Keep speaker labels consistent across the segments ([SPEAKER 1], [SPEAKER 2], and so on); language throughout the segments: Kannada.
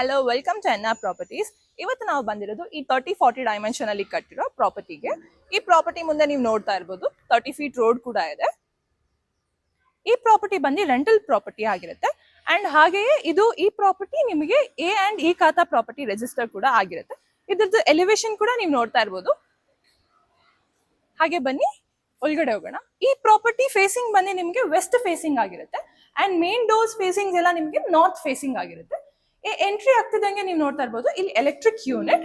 [SPEAKER 1] Hello, welcome to N R properties. ಇವತ್ತು ನಾವು ಬಂದಿರೋದು ಈ 30-40 ಡೈಮೆನ್ಷನ್ ಅಲ್ಲಿ ಕಟ್ಟಿರೋ ಪ್ರಾಪರ್ಟಿಗೆ. ಈ ಪ್ರಾಪರ್ಟಿ ಮುಂದೆ ನೀವು ನೋಡ್ತಾ ಇರ್ಬೋದು 30 ಫೀಟ್ ರೋಡ್ ಕೂಡ ಇದೆ. ಈ ಪ್ರಾಪರ್ಟಿ ಬಂದು ರೆಂಟಲ್ ಪ್ರಾಪರ್ಟಿ ಆಗಿರುತ್ತೆ. ಅಂಡ್ ಹಾಗೆಯೇ ಈ ಪ್ರಾಪರ್ಟಿ ನಿಮಗೆ ಎ ಅಂಡ್ ಇ ಖಾತಾ ಪ್ರಾಪರ್ಟಿ ರಿಜಿಸ್ಟರ್ ಕೂಡ ಆಗಿರುತ್ತೆ. ಇದ್ರದ್ದು ಎಲಿವೇಶನ್ ಕೂಡ ನೀವು ನೋಡ್ತಾ ಇರ್ಬೋದು. ಹಾಗೆ ಬನ್ನಿ ಒಳಗಡೆ ಹೋಗೋಣ. ಈ ಪ್ರಾಪರ್ಟಿ ಫೇಸಿಂಗ್ ಬಂದು ನಿಮಗೆ ವೆಸ್ಟ್ ಫೇಸಿಂಗ್ ಆಗಿರುತ್ತೆ. ಅಂಡ್ ಮೇನ್ ಡೋರ್ಸ್ ಫೇಸಿಂಗ್ ಎಲ್ಲ ನಿಮಗೆ ನಾರ್ತ್ ಫೇಸಿಂಗ್ ಆಗಿರುತ್ತೆ. ಎಂಟ್ರಿ ಆಗ್ತಿದ್ದಂಗೆ ನೀವು ನೋಡ್ತಾ ಇರ್ಬೋದು ಇಲ್ಲಿ ಎಲೆಕ್ಟ್ರಿಕ್ ಯೂನಿಟ್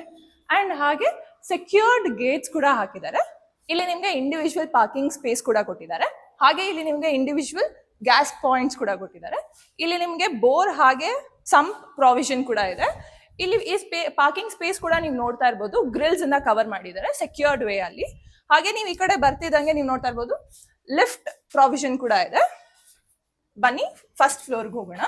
[SPEAKER 1] ಅಂಡ್ ಹಾಗೆ ಸೆಕ್ಯೂರ್ಡ್ ಗೇಟ್ಸ್ ಕೂಡ ಹಾಕಿದ್ದಾರೆ. ಇಲ್ಲಿ ನಿಮ್ಗೆ ಇಂಡಿವಿಜುವಲ್ ಪಾರ್ಕಿಂಗ್ ಸ್ಪೇಸ್ ಕೂಡ ಕೊಟ್ಟಿದ್ದಾರೆ. ಹಾಗೆ ಇಲ್ಲಿ ನಿಮ್ಗೆ ಇಂಡಿವಿಜುವಲ್ ಗ್ಯಾಸ್ ಪಾಯಿಂಟ್ಸ್ ಕೂಡ ಕೊಟ್ಟಿದ್ದಾರೆ. ಇಲ್ಲಿ ನಿಮ್ಗೆ ಬೋರ್ ಹಾಗೆ ಸಂಪ್ ಪ್ರಾವಿಷನ್ ಕೂಡ ಇದೆ. ಇಲ್ಲಿ ಈ ಪಾರ್ಕಿಂಗ್ ಸ್ಪೇಸ್ ಕೂಡ ನೀವು ನೋಡ್ತಾ ಇರ್ಬೋದು ಗ್ರಿಲ್ಸ್ ಇಂದ ಕವರ್ ಮಾಡಿದ್ದಾರೆ ಸೆಕ್ಯೂರ್ಡ್ ವೇ ಅಲ್ಲಿ. ಹಾಗೆ ನೀವು ಈ ಕಡೆ ಬರ್ತಿದ್ದಂಗೆ ನೀವು ನೋಡ್ತಾ ಇರ್ಬೋದು ಲಿಫ್ಟ್ ಪ್ರಾವಿಷನ್ ಕೂಡ ಇದೆ. ಬನ್ನಿ ಫಸ್ಟ್ ಫ್ಲೋರ್ಗೆ ಹೋಗೋಣ.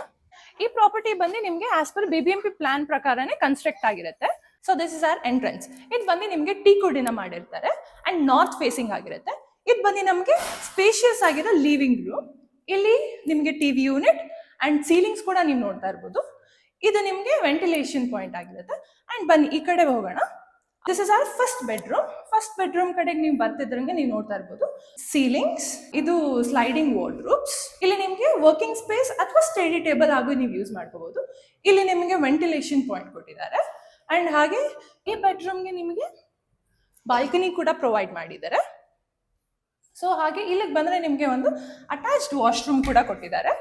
[SPEAKER 1] ಈ ಪ್ರಾಪರ್ಟಿ ಬಂದು ನಿಮ್ಗೆ ಆಸ್ ಪರ್ BBMP ಪ್ಲಾನ್ ಪ್ರಕಾರನೇ ಕನ್ಸ್ಟ್ರಕ್ಟ್ ಆಗಿರುತ್ತೆ. So this is our entrance. ಇದು ಬಂದು ನಿಮ್ಗೆ ಟೀ ಕುಡಿನ ಮಾಡಿರ್ತಾರೆ ಅಂಡ್ ನಾರ್ತ್ ಫೇಸಿಂಗ್ ಆಗಿರುತ್ತೆ. ಇದು ಬಂದು ನಮ್ಗೆ ಸ್ಪೇಷಿಯಸ್ ಆಗಿರೋ ಲಿವಿಂಗ್ ರೂಮ್. ಇಲ್ಲಿ ನಿಮ್ಗೆ ಟಿವಿ ಯೂನಿಟ್ ಅಂಡ್ ಸೀಲಿಂಗ್ಸ್ ಕೂಡ ನೀವು ನೋಡ್ತಾ ಇರ್ಬೋದು. ಇದು ನಿಮ್ಗೆ ವೆಂಟಿಲೇಷನ್ ಪಾಯಿಂಟ್ ಆಗಿರುತ್ತೆ. ಅಂಡ್ ಬನ್ನಿ ಈ ಕಡೆ ಹೋಗೋಣ. This is our first bedroom. First bedroom ಕಡೆಗೆ ನೀವು ಬರ್ತಿದ್ರಂಗೆ ನೀವು ನೋಡ್ತಾ ಇರ್ಬೋದು ಸೀಲಿಂಗ್ಸ್, ಇದು ಸ್ಲೈಡಿಂಗ್ ವಾರ್ಡ್ರೋಬ್ಸ್. ಇಲ್ಲಿ ನಿಮ್ಗೆ ವರ್ಕಿಂಗ್ ಸ್ಪೇಸ್ ಅಥವಾ ಸ್ಟಡಿ ಟೇಬಲ್ ಹಾಗೂ ನೀವು ಯೂಸ್ ಮಾಡ್ಕೋಬಹುದು. ಇಲ್ಲಿ ನಿಮಗೆ ವೆಂಟಿಲೇಷನ್ ಪಾಯಿಂಟ್ ಕೊಟ್ಟಿದ್ದಾರೆ. ಅಂಡ್ ಹಾಗೆ ಈ ಬೆಡ್ರೂಮ್ಗೆ ನಿಮಗೆ ಬಾಲ್ಕನಿ ಕೂಡ ಪ್ರೊವೈಡ್ ಮಾಡಿದ್ದಾರೆ. ಸೊ ಹಾಗೆ ಇಲ್ಲಿಗೆ ಬಂದ್ರೆ ನಿಮ್ಗೆ ಒಂದು ಅಟ್ಯಾಚ್ಡ್ ವಾಶ್ರೂಮ್ ಕೂಡ ಕೊಟ್ಟಿದ್ದಾರೆ.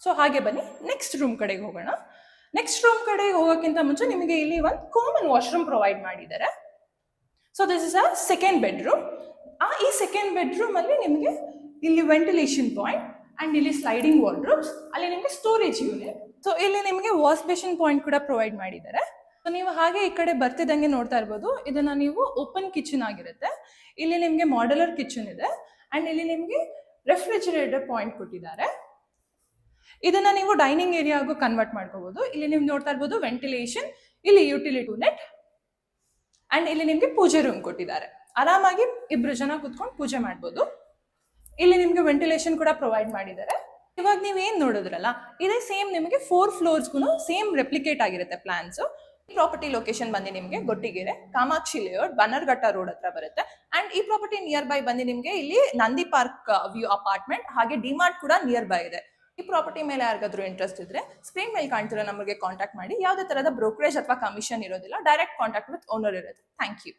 [SPEAKER 1] ಸೊ ಹಾಗೆ ಬನ್ನಿ ನೆಕ್ಸ್ಟ್ ರೂಮ್ ಕಡೆಗೆ ಹೋಗೋಣ. ನೆಕ್ಸ್ಟ್ ರೂಮ್ ಕಡೆಗೆ ಹೋಗೋಕ್ಕಿಂತ ಮುಂಚೆ ನಿಮಗೆ ಇಲ್ಲಿ ಒಂದು ಕಾಮನ್ ವಾಶ್ರೂಮ್ ಪ್ರೊವೈಡ್ ಮಾಡಿದ್ದಾರೆ. So this is a second bedroom. ಈ ಸೆಕೆಂಡ್ ಬೆಡ್ರೂಮ್ ಅಲ್ಲಿ ನಿಮಗೆ ಇಲ್ಲಿ ವೆಂಟಿಲೇಷನ್ ಪಾಯಿಂಟ್ ಅಂಡ್ ಇಲ್ಲಿ ಸ್ಲೈಡಿಂಗ್ ವಾರ್ಡ್ರೋಬ್ಸ್, ಅಲ್ಲಿ ನಿಮಗೆ ಸ್ಟೋರೇಜ್ ಯೂನಿಟ್. ಸೊ ಇಲ್ಲಿ ನಿಮಗೆ ವಾಶ್ ಬೇಸಿನ್ ಪಾಯಿಂಟ್ ಕೂಡ ಪ್ರೊವೈಡ್ ಮಾಡಿದ್ದಾರೆ. ಸೊ ನೀವು ಹಾಗೆ ಈ ಕಡೆ ಬರ್ತಿದ್ದಂಗೆ ನೋಡ್ತಾ ಇರ್ಬೋದು ಇದನ್ನ ನೀವು ಓಪನ್ ಕಿಚನ್ ಆಗಿರುತ್ತೆ. ಇಲ್ಲಿ ನಿಮಗೆ ಮಾಡ್ಯುಲರ್ ಕಿಚನ್ ಇದೆ ಅಂಡ್ ಇಲ್ಲಿ ನಿಮಗೆ ರೆಫ್ರಿಜರೇಟರ್ ಪಾಯಿಂಟ್ ಕೊಟ್ಟಿದ್ದಾರೆ. ಇದನ್ನ ನೀವು ಡೈನಿಂಗ್ ಏರಿಯಾಗೂ ಕನ್ವರ್ಟ್ ಮಾಡ್ಕೋಬಹುದು. ಇಲ್ಲಿ ನೀವು ನೋಡ್ತಾ ಇರ್ಬೋದು ವೆಂಟಿಲೇಷನ್, ಇಲ್ಲಿ ಯುಟಿಲಿಟಿ ಯೂನಿಟ್ ಅಂಡ್ ಇಲ್ಲಿ ನಿಮ್ಗೆ ಪೂಜೆ ರೂಮ್ ಕೊಟ್ಟಿದ್ದಾರೆ. ಆರಾಮಾಗಿ 2 ಜನ ಕುತ್ಕೊಂಡು ಪೂಜೆ ಮಾಡ್ಬೋದು. ಇಲ್ಲಿ ನಿಮ್ಗೆ ವೆಂಟಿಲೇಷನ್ ಕೂಡ ಪ್ರೊವೈಡ್ ಮಾಡಿದ್ದಾರೆ. ಇವಾಗ ನೀವು ಏನ್ ನೋಡಿದ್ರಲ್ಲ ಇದೇ ಸೇಮ್ ನಿಮಗೆ 4 ಫ್ಲೋರ್ಸ್ಗೂ ಸೇಮ್ ರೆಪ್ಲಿಕೇಟ್ ಆಗಿರುತ್ತೆ ಪ್ಲಾನ್ಸ್. ಈ ಪ್ರಾಪರ್ಟಿ ಲೊಕೇಶನ್ ಬಂದು ನಿಮಗೆ ಗೊಟ್ಟಿಗೆರೆ ಕಾಮಾಕ್ಷಿ ಲೇಔಟ್ ಬನ್ನರ್ಘಟ್ಟ ರೋಡ್ ಹತ್ರ ಬರುತ್ತೆ. ಅಂಡ್ ಈ ಪ್ರಾಪರ್ಟಿ ನಿಯರ್ ಬೈ ಬಂದು ನಿಮ್ಗೆ ಇಲ್ಲಿ ನಂದಿ ಪಾರ್ಕ್ ವ್ಯೂ ಅಪಾರ್ಟ್ಮೆಂಟ್ ಹಾಗೆ ಡಿಮಾರ್ಟ್ ಕೂಡ ನಿಯರ್ ಬೈ ಇದೆ. ಈ ಪ್ರಾಪರ್ಟಿ ಮೇಲೆ ಯಾರಿಗಾದ್ರೂ ಇಂಟ್ರೆಸ್ಟ್ ಇದ್ರೆ ಸ್ಕ್ರೀನ್ ಮೇಲೆ ಕಾಣ್ತಿರೋ ನಮಗೆ ಕಾಂಟ್ಯಾಕ್ಟ್ ಮಾಡಿ. ಯಾವುದೇ ತರಹದ ಬ್ರೋಕರೇಜ್ ಅಥವಾ ಕಮಿಷನ್ ಇರೋದಿಲ್ಲ. ಡೈರೆಕ್ಟ್ ಕಾಂಟ್ಯಾಕ್ಟ್ ವಿತ್ ಓನರ್ ಇರುತ್ತೆ. Thank you.